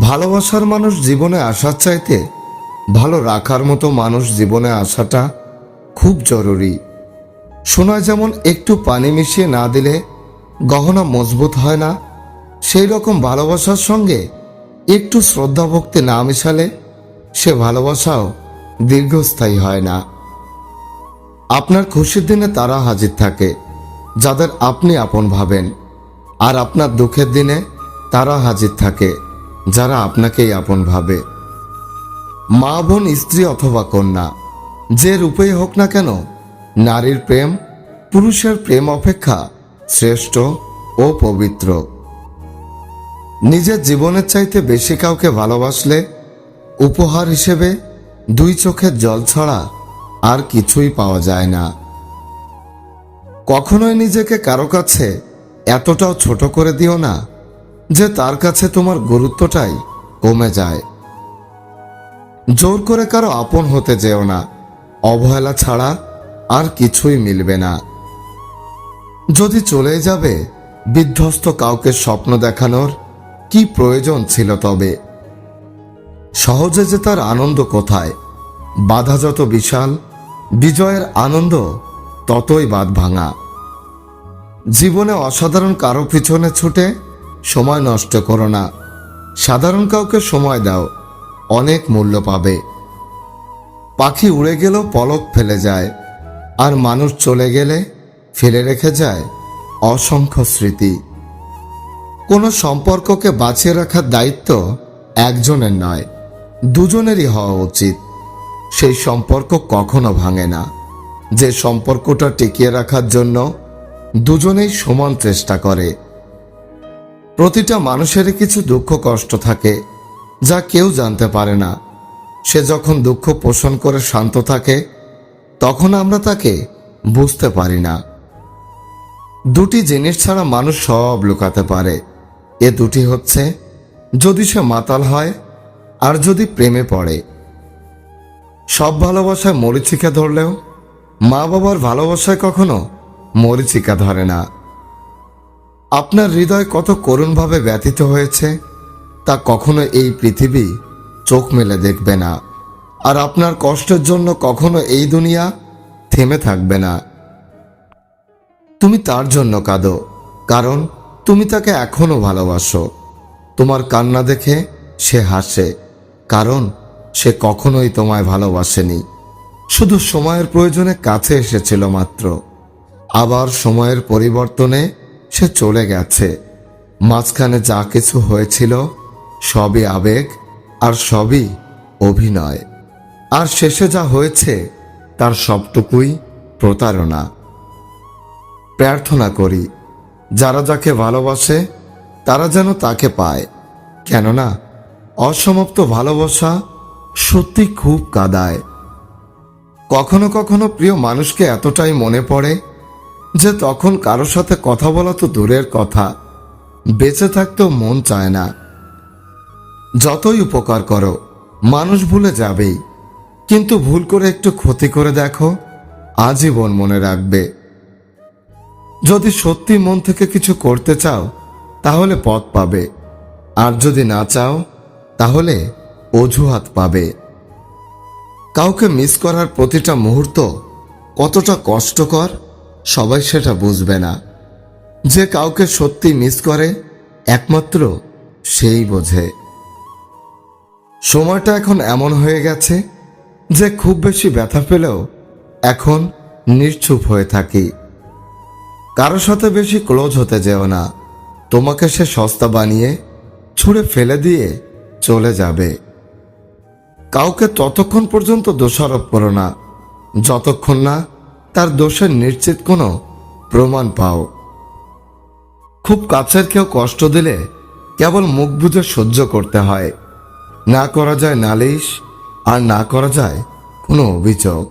ভালোবাসার মানুষ জীবনে আসার চাইতে ভালো রাখার মতো মানুষ জীবনে আসাটা খুব জরুরি। সোনায় যেমন একটু পানি মিশিয়ে না দিলে গহনা মজবুত হয় না, সেই রকম ভালোবাসার সঙ্গে একটু শ্রদ্ধা ভক্তি না মিশালে সে ভালোবাসাও দীর্ঘস্থায়ী হয় না। আপনার খুশির দিনে তারা হাজির থাকে যাদের আপনি আপন ভাবেন, আর আপনার দুঃখের দিনে তারা হাজির থাকে যারা আপনাকেই আপন ভাবে। মা, বোন, স্ত্রী অথবা কন্যা, যে রূপেই হোক না কেন, নারীর প্রেম পুরুষের প্রেম অপেক্ষা শ্রেষ্ঠ ও পবিত্র। নিজের জীবনের চাইতে বেশি কাউকে ভালোবাসলে উপহার হিসেবে দুই চোখের জল ছাড়া আর কিছুই পাওয়া যায় না। কখনোই নিজেকে কারো কাছে এতটাও ছোট করে দিও না যে তার কাছে তোমার গুরুত্বটাই কমে যায়। জোর করে কারো আপন হতে যেও না, অবহেলা ছাড়া আর কিছুই মিলবে না। যদি চলে যাবে, বিধ্বস্ত কাউকে স্বপ্ন দেখানোর কি প্রয়োজন ছিল তবে? সহজে যে তার আনন্দ কোথায়? বাধা যত বিশাল, বিজয়ের আনন্দ ততই বাঁধ ভাঙা। জীবনে অসাধারণ কারো পিছনে ছুটে সময় নষ্ট করো না। সাধারণ কাউকে সময় দাও, অনেক মূল্য পাবে। পাখি উড়ে গেলেও পলক ফেলে যায়, আর মানুষ চলে গেলে ফেলে রেখে যায় অসংখ্য স্মৃতি। কোনো সম্পর্ককে বাঁচিয়ে রাখার দায়িত্ব একজনের নয়, দুজনেরই হওয়া উচিত। সেই সম্পর্ক কখনো ভাঙে না যে সম্পর্কটা টিকিয়ে রাখার জন্য দুজনেই সমান চেষ্টা করে। প্রতিটা মানুষেরই কিছু দুঃখ কষ্ট থাকে যা কেউ জানতে পারে না। সে যখন দুঃখ পোষণ করে শান্ত থাকে, তখন আমরা তাকে বুঝতে পারি না। দুটি জিনিস ছাড়া মানুষ সব লুকাতে পারে। এ দুটি হচ্ছে, যদি সে মাতাল হয় আর যদি প্রেমে পড়ে। সব ভালোবাসায় মরিচিকা ধরলেও মা বাবার ভালোবাসায় কখনো মরিচিকা ধরে না। আপনার হৃদয় কত করুণভাবে ব্যথিত হয়েছে তা কখনো এই পৃথিবী চোখ মেলে দেখবে না। আর আপনার কষ্টের জন্য কখনো এই দুনিয়া থেমে থাকবে না। তুমি তার জন্য কাঁদো, কারণ তুমি তাকে এখনো ভালোবাসো। তোমার কান্না দেখে সে হাসে, কারণ সে কখনোই তোমায় ভালোবাসেনি। শুধু সময়ের প্রয়োজনে কাছে এসেছিল মাত্র। আবার সময়ের পরিবর্তনে সে চলে গেছে। মাঝখানে যা কিছু হয়েছিল সবই আবেগ আর সবই অভিনয়। আর শেষে যা হয়েছে তার সবটুকুই প্রতারণা। প্রার্থনা করি যারা যাকে ভালোবাসে তারা যেন তাকে পায়, কেননা অসমাপ্ত ভালোবাসা সত্যি খুব কাঁদায়। কখনো কখনো প্রিয় মানুষকে এতটাই মনে পড়ে যে তখন কারোর সাথে কথা বলা তো দূরের কথা, বেঁচে থাকতেও মন চায় না। যতই উপকার করো, মানুষ ভুলে যাবেই, কিন্তু ভুল করে একটু ক্ষতি করে দেখো, আজীবন মনে রাখবে। যদি সত্যি মন থেকে কিছু করতে চাও তাহলে পথ পাবে, আর যদি না চাও তাহলে অজুহাত পাবে। কাউকে মিস করার প্রতিটা মুহূর্ত কতটা কষ্টকর সবাই সেটা বুঝবে না। যে কাউকে সত্যি মিস করে একমাত্র সেই বোঝে। সময়টা এখন এমন হয়ে গেছে যে খুব বেশি ব্যথা পেলেও এখন নিশ্চুপ হয়ে থাকি। কারো সাথে বেশি ক্লোজ হতে যেও না, তোমাকে সে সস্তা বানিয়ে ছুঁড়ে ফেলে দিয়ে চলে যাবে। কাউকে ততক্ষণ পর্যন্ত দোষারোপ করো না যতক্ষণ না তার দোষের নিশ্চিত কোনো প্রমাণ পাও। খুব কাছের কেউ কষ্ট দিলে কেবল মুখ বুজে সহ্য করতে হয়। না করা যায় নালিশ, আর না করা যায় কোনো অভিযোগ।